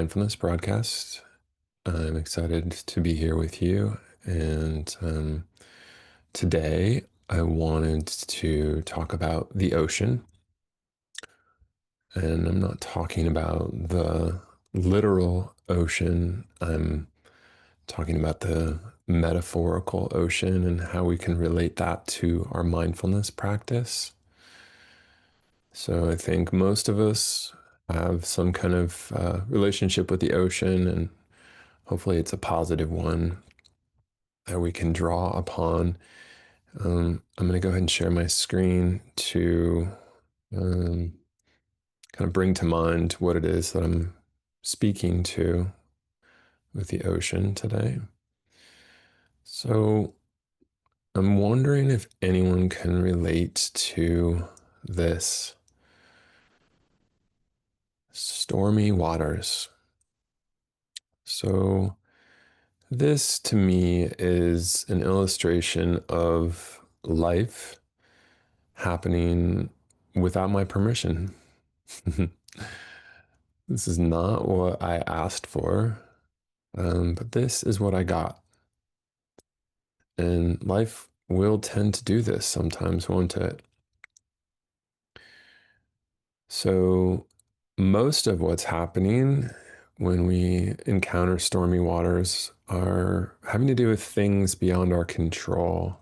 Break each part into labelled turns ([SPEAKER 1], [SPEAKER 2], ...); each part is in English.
[SPEAKER 1] Mindfulness broadcast. I'm excited to be here with you. And today I wanted to talk about the ocean. And I'm not talking about the literal ocean, I'm talking about the metaphorical ocean and how we can relate that to our mindfulness practice. So I think most of us have some kind of relationship with the ocean, and hopefully it's a positive one that we can draw upon. I'm going to go ahead and share my screen to um, kind of bring to mind what it is that I'm speaking to with the ocean today. So I'm wondering if anyone can relate to this. Stormy waters. So this to me is an illustration of life happening without my permission. This is not what I asked for, but this is what I got. And life will tend to do this sometimes, won't it? So, most of what's happening when we encounter stormy waters are having to do with things beyond our control.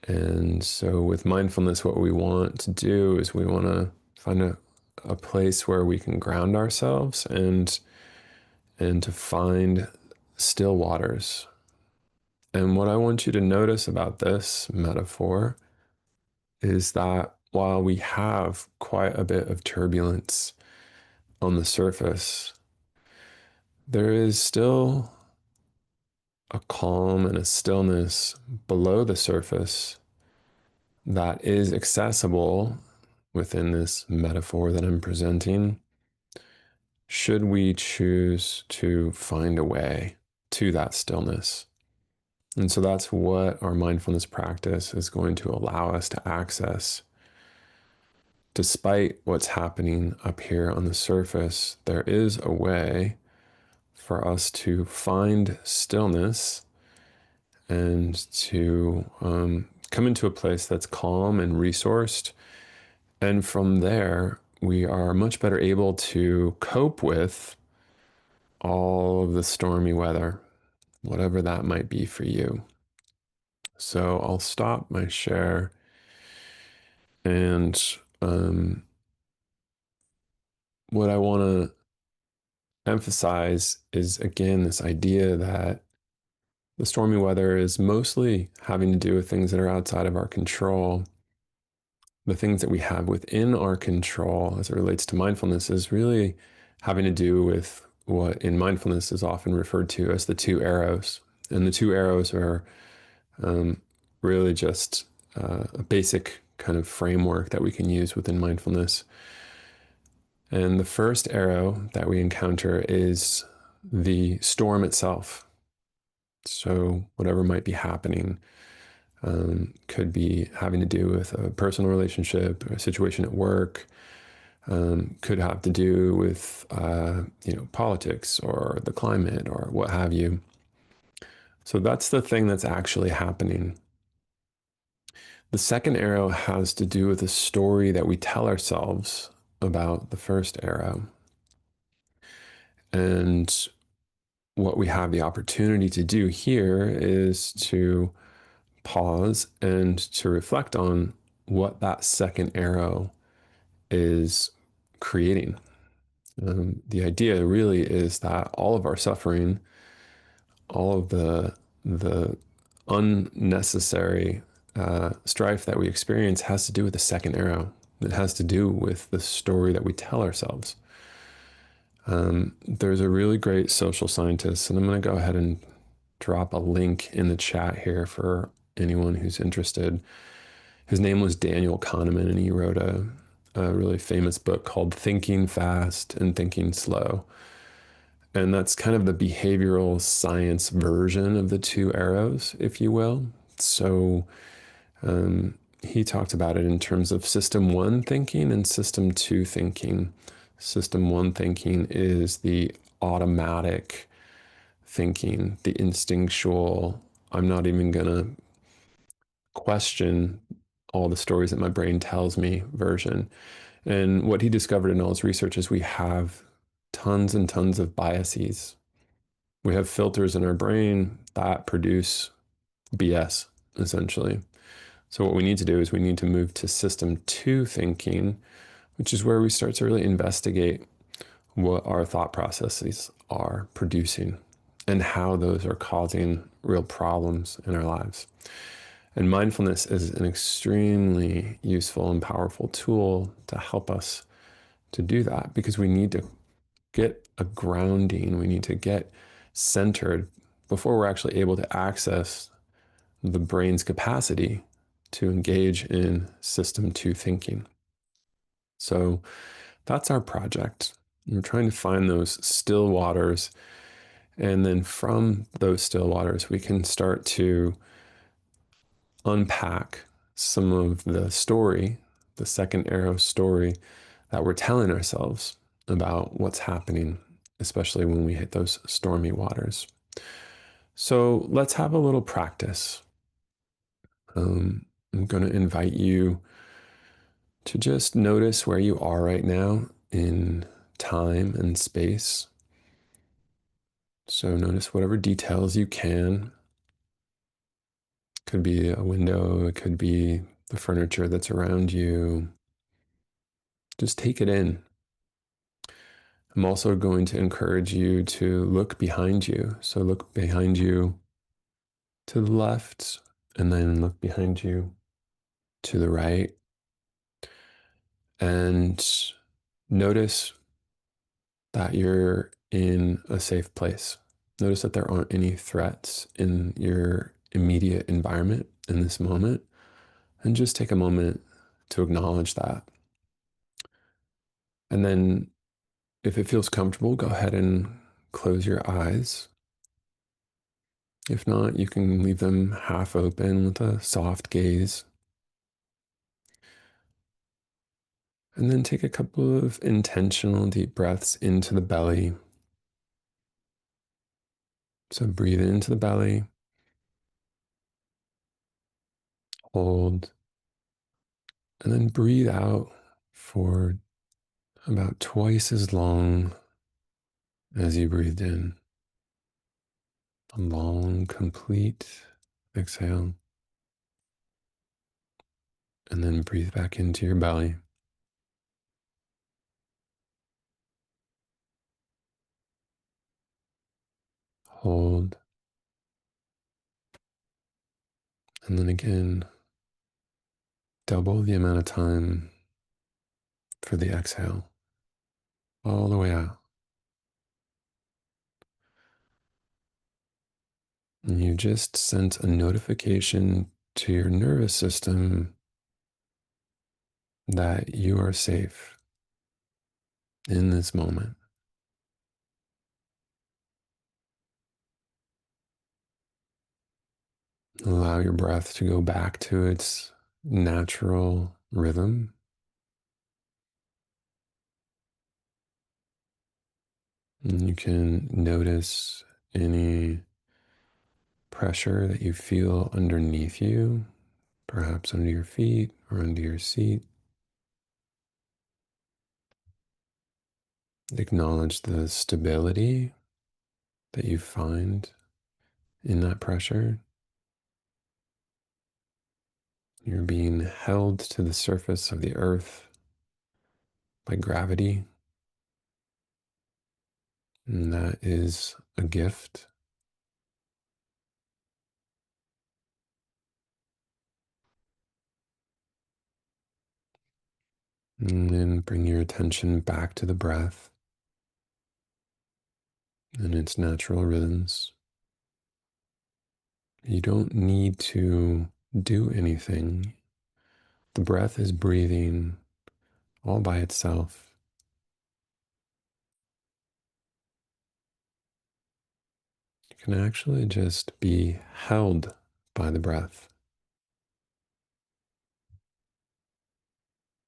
[SPEAKER 1] And so, with mindfulness, what we want to do is we want to find a place where we can ground ourselves and to find still waters. And what I want you to notice about this metaphor is that while we have quite a bit of turbulence on the surface, there is still a calm and a stillness below the surface that is accessible within this metaphor that I'm presenting, should we choose to find a way to that stillness. And so that's what our mindfulness practice is going to allow us to access. Despite what's happening up here on the surface, there is a way for us to find stillness and to come into a place that's calm and resourced. And from there, we are much better able to cope with all of the stormy weather, whatever that might be for you. So I'll stop my share and what I want to emphasize is, again, this idea that the stormy weather is mostly having to do with things that are outside of our control. The things that we have within our control as it relates to mindfulness is really having to do with what in mindfulness is often referred to as the two arrows. And the two arrows are really just a basic kind of framework that we can use within mindfulness. And the first arrow that we encounter is the storm itself. So whatever might be happening could be having to do with a personal relationship, or a situation at work, could have to do with politics or the climate or what have you. So that's the thing that's actually happening. The second arrow has to do with the story that we tell ourselves about the first arrow. And what we have the opportunity to do here is to pause and to reflect on what that second arrow is creating. The idea really is that all of our suffering, all of the unnecessary strife that we experience has to do with the second arrow. It has to do with the story that we tell ourselves. There's a really great social scientist, and I'm going to go ahead and drop a link in the chat here for anyone who's interested. His name was Daniel Kahneman, and he wrote a really famous book called Thinking Fast and Thinking Slow. And that's kind of the behavioral science version of the two arrows, if you will. So he talked about it in terms of system one thinking and system two thinking. System one thinking is the automatic thinking, the instinctual, I'm not even going to question all the stories that my brain tells me version. And what he discovered in all his research is we have tons and tons of biases. We have filters in our brain that produce BS, essentially. So what we need to do is we need to move to system two thinking, which is where we start to really investigate what our thought processes are producing and how those are causing real problems in our lives. And mindfulness is an extremely useful and powerful tool to help us to do that, because we need to get a grounding, we need to get centered before we're actually able to access the brain's capacity to engage in system two thinking. So that's our project. We're trying to find those still waters. And then from those still waters, we can start to unpack some of the story, the second arrow story that we're telling ourselves about what's happening, especially when we hit those stormy waters. So let's have a little practice. I'm going to invite you to just notice where you are right now in time and space. So notice whatever details you can. Could be a window, it could be the furniture that's around you. Just take it in. I'm also going to encourage you to look behind you. So look behind you to the left, and then look behind you to the right. And notice that you're in a safe place. Notice that there aren't any threats in your immediate environment in this moment. And just take a moment to acknowledge that. And then, if it feels comfortable, go ahead and close your eyes. If not, you can leave them half open with a soft gaze. And then take a couple of intentional deep breaths into the belly. So breathe into the belly, hold, and then breathe out for about twice as long as you breathed in. A long, complete exhale. And then breathe back into your belly. Hold. And then again, double the amount of time for the exhale, all the way out. And you just sent a notification to your nervous system that you are safe in this moment. Allow your breath to go back to its natural rhythm. And you can notice any pressure that you feel underneath you, perhaps under your feet or under your seat. Acknowledge the stability that you find in that pressure. You're being held to the surface of the earth by gravity, and that is a gift. And then bring your attention back to the breath and its natural rhythms. You don't need to do anything. The breath is breathing all by itself. You can actually just be held by the breath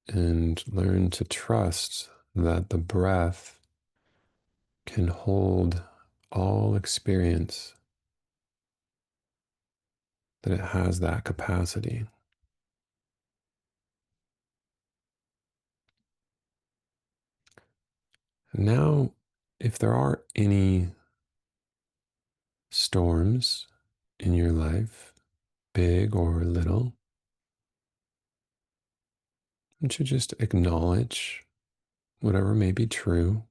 [SPEAKER 1] and learn to trust that the breath can hold all experience, that it has that capacity. Now, if there are any storms in your life, big or little, you should just acknowledge whatever may be true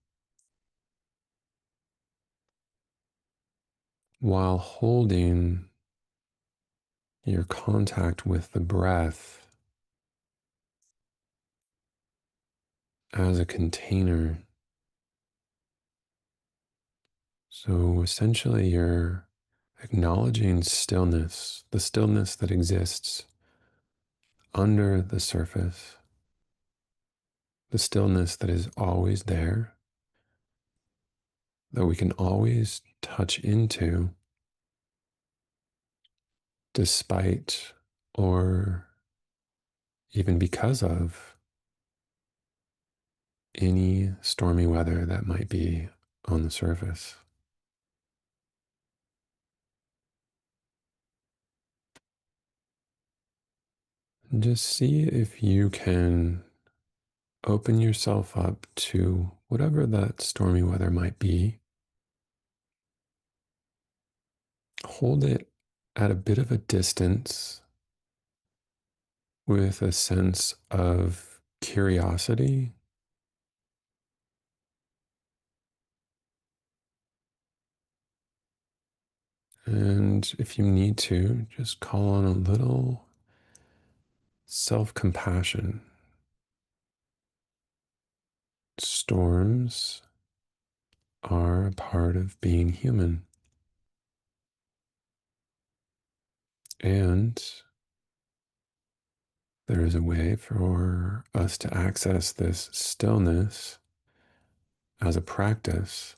[SPEAKER 1] while holding your contact with the breath as a container. So essentially, you're acknowledging stillness, the stillness that exists under the surface, the stillness that is always there, that we can always touch into despite or even because of any stormy weather that might be on the surface. And just see if you can open yourself up to whatever that stormy weather might be. Hold it at a bit of a distance with a sense of curiosity. And if you need to, just call on a little self compassion. Storms are a part of being human. And there is a way for us to access this stillness as a practice,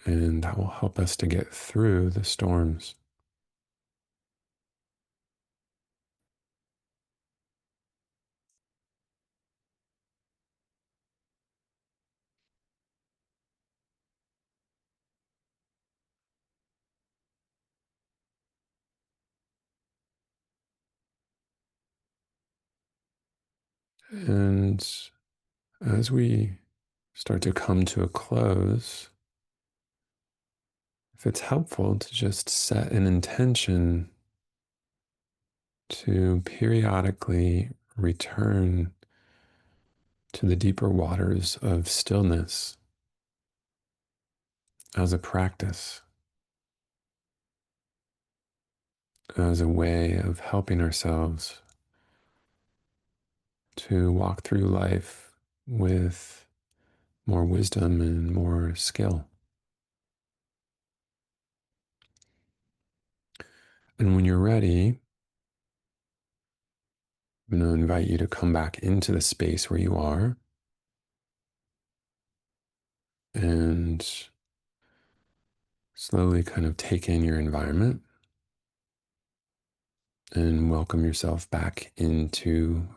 [SPEAKER 1] and that will help us to get through the storms. And as we start to come to a close, if it's helpful to just set an intention to periodically return to the deeper waters of stillness as a practice, as a way of helping ourselves to walk through life with more wisdom and more skill. And when you're ready, I'm going to invite you to come back into the space where you are and slowly kind of take in your environment and welcome yourself back into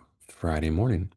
[SPEAKER 1] Friday morning.